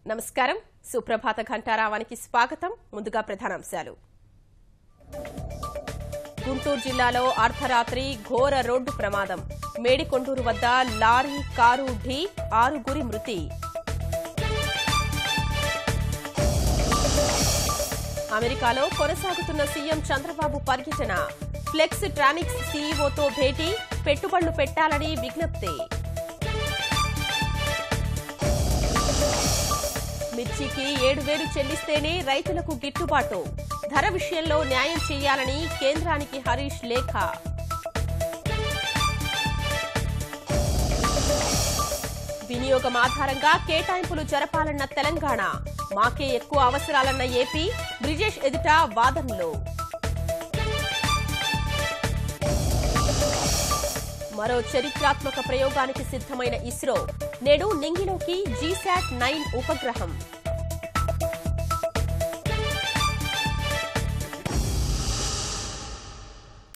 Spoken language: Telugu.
నమస్కారం సుప్రభాత ఘంటారావానికి స్వాగతం ముందుగా ప్రధానాంశాలు గుంటూరు జిల్లాలో అర్ధరాత్రి ఘోర రోడ్డు ప్రమాదం మేడికొండూరు వద్ద లారీ కారు ఢీ 6 మృతి అమెరికాలో కొనసాగుతున్న సీఎం చంద్రబాబు పర్యటన ఫ్లెక్స్ ట్రానిక్స్ సీఈఓతో భేటీ పెట్టుబడులు పెట్టాలని విజ్ఞప్తి మిర్చికి 7,000 చెల్లిస్తేనే రైతులకు గిట్టుబాటు ధర విషయంలో న్యాయం చేయాలని కేంద్రానికి హరీష్ లేఖ వినియోగం ఆధారంగా కేటాయింపులు జరపాలన్న తెలంగాణ మాకే ఎక్కువ అవసరాలన్న ఏపీ బ్రిజేష్ ఎదుట వాదనలు మరో చరిత్రాత్మక ప్రయోగానికి సిద్ధమైన ఇస్రో నేడు నింగిలోకి జీశాట్-9 ఉపగ్రహం